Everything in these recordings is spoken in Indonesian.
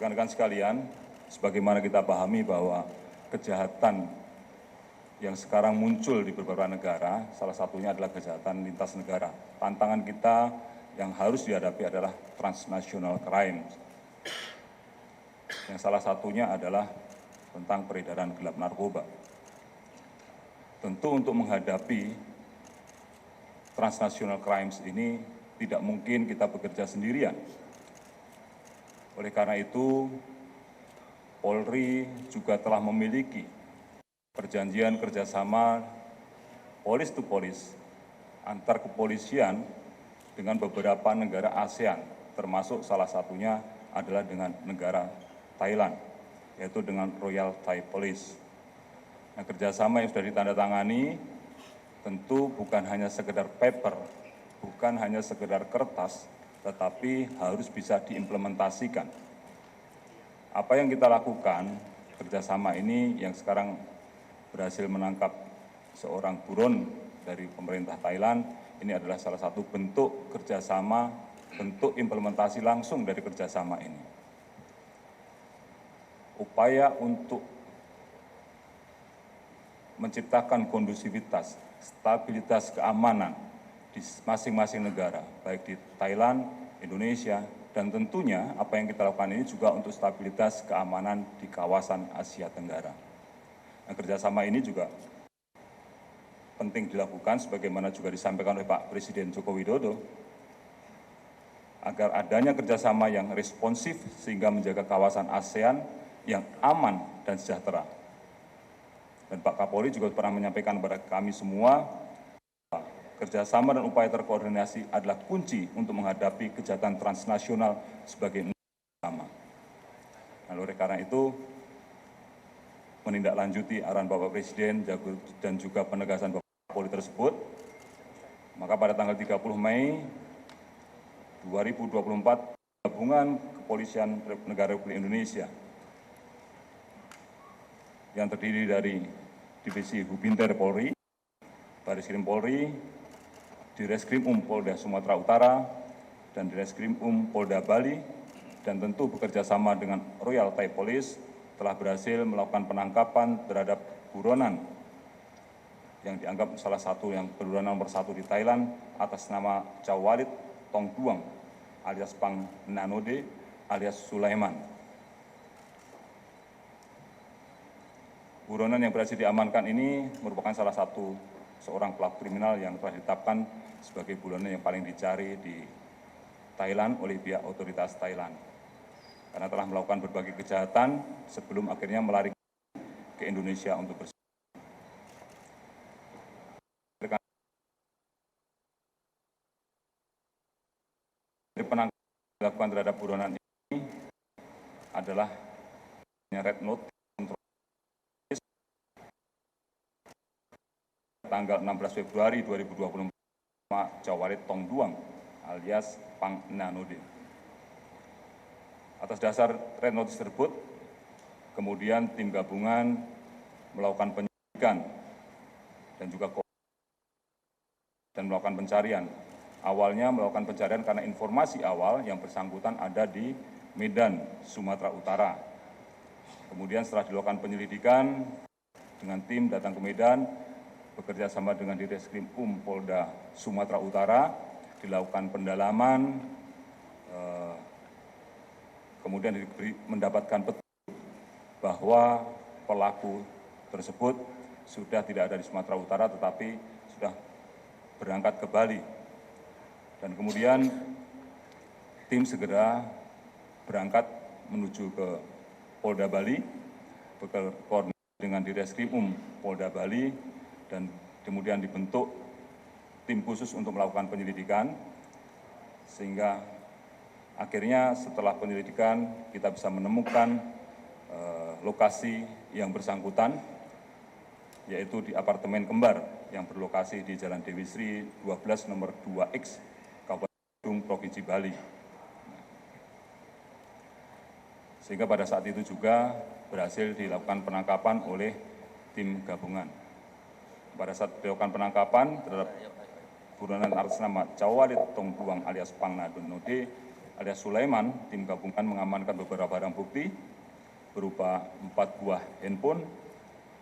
Rekan-rekan sekalian, sebagaimana kita pahami bahwa kejahatan yang sekarang muncul di beberapa negara, salah satunya adalah kejahatan lintas negara. Tantangan kita yang harus dihadapi adalah transnational crime. Yang salah satunya adalah tentang peredaran gelap narkoba. Tentu untuk menghadapi transnational crimes ini tidak mungkin kita bekerja sendirian. Oleh karena itu, Polri juga telah memiliki perjanjian kerjasama polis to polis antar kepolisian dengan beberapa negara ASEAN, termasuk salah satunya adalah dengan negara Thailand, yaitu dengan Royal Thai Police. Nah, kerjasama yang sudah ditandatangani tentu bukan hanya sekedar paper, bukan hanya sekedar kertas, tetapi harus bisa diimplementasikan. Apa yang kita lakukan, kerjasama ini yang sekarang berhasil menangkap seorang buron dari pemerintah Thailand, ini adalah salah satu bentuk kerjasama, bentuk implementasi langsung dari kerjasama ini. Upaya untuk menciptakan kondusivitas, stabilitas keamanan di masing-masing negara, baik di Thailand, Indonesia, dan tentunya apa yang kita lakukan ini juga untuk stabilitas keamanan di kawasan Asia Tenggara. Nah, kerjasama ini juga penting dilakukan sebagaimana juga disampaikan oleh Pak Presiden Joko Widodo, agar adanya kerjasama yang responsif sehingga menjaga kawasan ASEAN yang aman dan sejahtera. Dan Pak Kapolri juga pernah menyampaikan kepada kami semua, kerjasama dan upaya terkoordinasi adalah kunci untuk menghadapi kejahatan transnasional sebagai utama. Nah, oleh karena itu, menindaklanjuti arahan Bapak Presiden dan juga penegasan Bapak Kapolri tersebut, maka pada tanggal 30 Mei 2024, Gabungan Kepolisian Negara Republik Indonesia yang terdiri dari Divisi Hubinter Polri, Bareskrim Polri, Direskrim Polda Sumatera Utara, dan Direskrim Polda Bali, dan tentu bekerja sama dengan Royal Thai Police telah berhasil melakukan penangkapan terhadap buronan yang dianggap salah satu yang buronan nomor 1 di Thailand atas nama Chawalit Tongduang alias Pang Nanode alias Sulaiman. Buronan yang berhasil diamankan ini merupakan salah satu seorang pelaku kriminal yang telah ditetapkan sebagai buronan yang paling dicari di Thailand oleh pihak otoritas Thailand. Karena telah melakukan berbagai kejahatan sebelum akhirnya melarikan ke Indonesia untuk bersih. Penangkapan dilakukan terhadap buronan ini adalah red note tanggal 16 Februari 2024, Chawalit Tongduang alias Pang Nanode. Atas dasar red notice tersebut, kemudian tim gabungan melakukan penyelidikan dan juga melakukan pencarian. Awalnya melakukan pencarian karena informasi awal yang bersangkutan ada di Medan, Sumatera Utara. Kemudian setelah dilakukan penyelidikan dengan tim datang ke Medan, bekerja sama dengan Direskrim Polda Sumatera Utara, dilakukan pendalaman, kemudian mendapatkan petunjuk bahwa pelaku tersebut sudah tidak ada di Sumatera Utara tetapi sudah berangkat ke Bali. Dan kemudian tim segera berangkat menuju ke Polda Bali, berkoordinasi dengan Direskrim Polda Bali, dan kemudian dibentuk tim khusus untuk melakukan penyelidikan, sehingga akhirnya setelah penyelidikan kita bisa menemukan lokasi yang bersangkutan, yaitu di apartemen kembar yang berlokasi di Jalan Dewi Sri 12 nomor 2X, Kabupaten Badung, Provinsi Bali. Sehingga pada saat itu juga berhasil dilakukan penangkapan oleh tim gabungan. Pada saat dilakukan penangkapan terhadap buronan atas nama Chawalit Tongduang alias Pang Nanode, alias Sulaiman, tim gabungan mengamankan beberapa barang bukti berupa 4 buah handphone,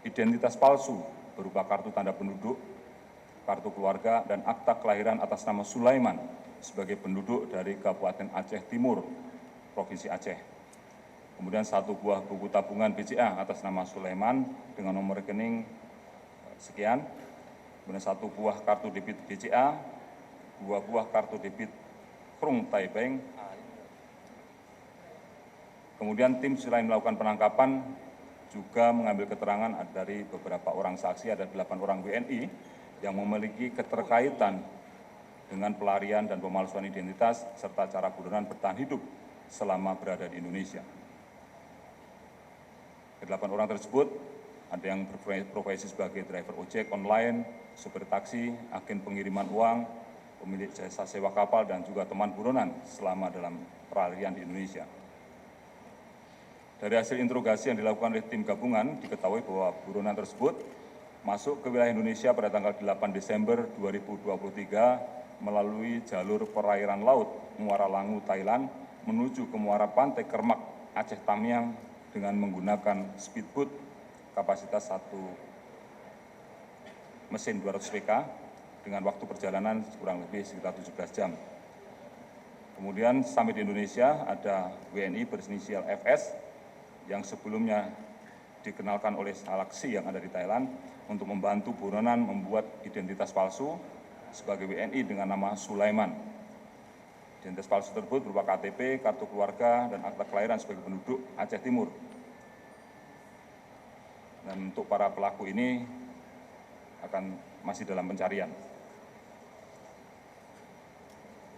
identitas palsu berupa kartu tanda penduduk, kartu keluarga, dan akta kelahiran atas nama Sulaiman sebagai penduduk dari Kabupaten Aceh Timur, Provinsi Aceh. Kemudian 1 buah buku tabungan BCA atas nama Sulaiman dengan nomor rekening sekian. Kemudian 1 buah kartu debit BCA, 2 buah kartu debit Krung Thai Bank. Kemudian tim selain melakukan penangkapan juga mengambil keterangan dari beberapa orang saksi, ada 8 orang WNI yang memiliki keterkaitan dengan pelarian dan pemalsuan identitas serta cara buronan bertahan hidup selama berada di Indonesia. Ke-8 orang tersebut ada yang berprofesi sebagai driver ojek online, supir taksi, agen pengiriman uang, pemilik jasa sewa kapal, dan juga teman buronan selama dalam pelarian di Indonesia. Dari hasil interogasi yang dilakukan oleh tim gabungan, diketahui bahwa buronan tersebut masuk ke wilayah Indonesia pada tanggal 8 Desember 2023 melalui jalur perairan laut Muara Langu, Thailand, menuju ke Muara Pantai Kermak, Aceh Tamiang dengan menggunakan speedboat kapasitas 1 mesin 200 PK dengan waktu perjalanan kurang lebih sekitar 17 jam. Kemudian sampai di Indonesia ada WNI berinisial FS yang sebelumnya dikenalkan oleh saksi yang ada di Thailand untuk membantu buronan membuat identitas palsu sebagai WNI dengan nama Sulaiman. Identitas palsu tersebut berupa KTP, kartu keluarga, dan akta kelahiran sebagai penduduk Aceh Timur. Dan untuk para pelaku ini akan masih dalam pencarian.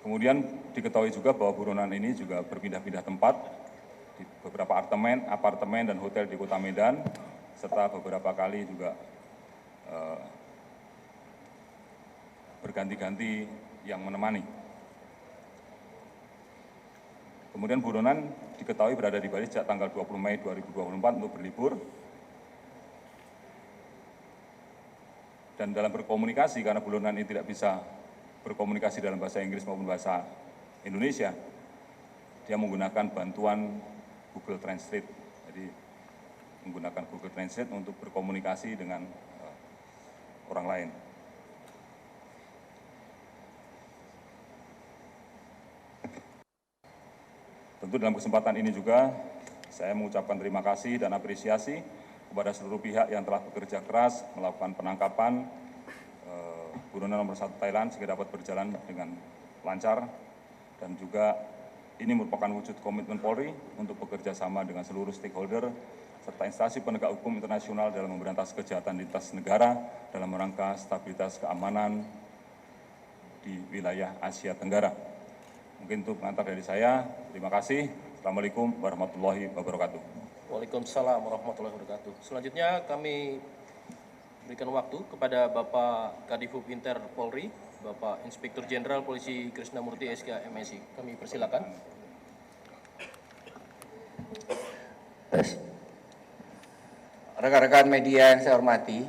Kemudian diketahui juga bahwa buronan ini juga berpindah-pindah tempat di beberapa apartemen dan hotel di Kota Medan, serta beberapa kali juga berganti-ganti yang menemani. Kemudian buronan diketahui berada di Bali sejak tanggal 20 Mei 2024 untuk berlibur. Dan dalam berkomunikasi, karena buronan ini tidak bisa berkomunikasi dalam bahasa Inggris maupun bahasa Indonesia, dia menggunakan bantuan Google Translate. Jadi menggunakan Google Translate untuk berkomunikasi dengan orang lain. Tentu dalam kesempatan ini juga saya mengucapkan terima kasih dan apresiasi kepada seluruh pihak yang telah bekerja keras melakukan penangkapan buronan nomor 1 Thailand sehingga dapat berjalan dengan lancar, dan juga ini merupakan wujud komitmen Polri untuk bekerja sama dengan seluruh stakeholder serta instansi penegak hukum internasional dalam memberantas kejahatan lintas negara dalam rangka stabilitas keamanan di wilayah Asia Tenggara. Mungkin itu pengantar dari saya. Terima kasih. Assalamualaikum warahmatullahi wabarakatuh. Waalaikumsalam warahmatullahi wabarakatuh. Selanjutnya kami berikan waktu kepada Bapak Kadifhub Inter Polri, Bapak Inspektur Jenderal Polisi Krisnamurti SK MSI. Kami persilakan. Rekan-rekan media yang saya hormati,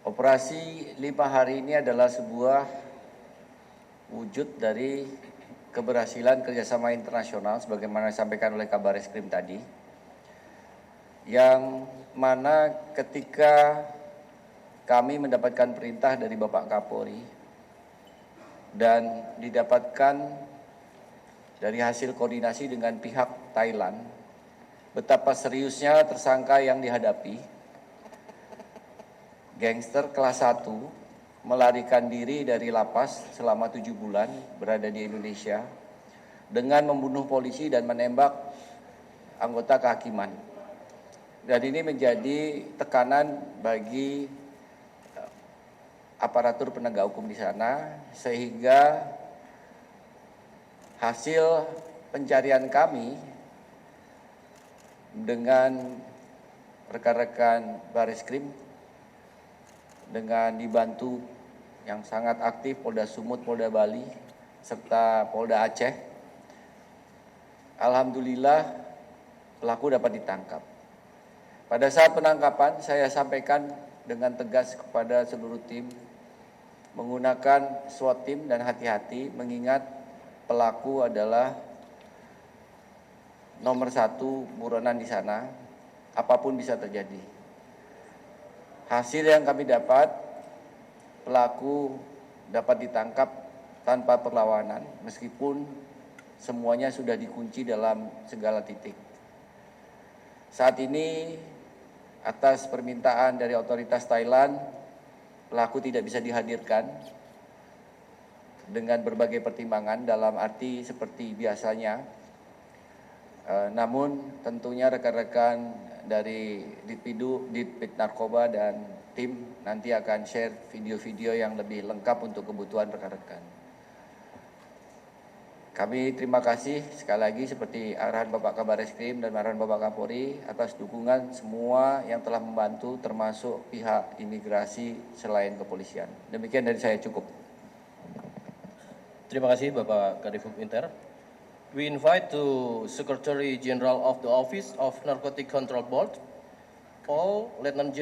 operasi 5 hari ini adalah sebuah wujud dari keberhasilan kerjasama internasional sebagaimana disampaikan oleh Kabar Eskrim tadi, yang mana ketika kami mendapatkan perintah dari Bapak Kapolri dan didapatkan dari hasil koordinasi dengan pihak Thailand betapa seriusnya tersangka yang dihadapi, gangster kelas 1 melarikan diri dari lapas selama 7 bulan berada di Indonesia dengan membunuh polisi dan menembak anggota kehakiman. Dan ini menjadi tekanan bagi aparatur penegak hukum di sana, sehingga hasil pencarian kami dengan rekan-rekan Bareskrim dengan dibantu yang sangat aktif Polda Sumut, Polda Bali, serta Polda Aceh, alhamdulillah pelaku dapat ditangkap. Pada saat penangkapan saya sampaikan dengan tegas kepada seluruh tim menggunakan SWAT team dan hati-hati mengingat pelaku adalah nomor 1 buronan di sana, apapun bisa terjadi. Hasil yang kami dapat, pelaku dapat ditangkap tanpa perlawanan meskipun semuanya sudah dikunci dalam segala titik. Saat ini atas permintaan dari otoritas Thailand, pelaku tidak bisa dihadirkan dengan berbagai pertimbangan dalam arti seperti biasanya. Namun tentunya rekan-rekan dari Ditpid Narkoba dan tim nanti akan share video-video yang lebih lengkap untuk kebutuhan rekan-rekan. Kami terima kasih sekali lagi seperti arahan Bapak Kabar Eskrim dan arahan Bapak Kapolri atas dukungan semua yang telah membantu termasuk pihak imigrasi selain kepolisian. Demikian dari saya, cukup. Terima kasih Bapak Kadifub Inter. We invite to Secretary General of the Office of Narcotic Control Board, Paul Lieutenant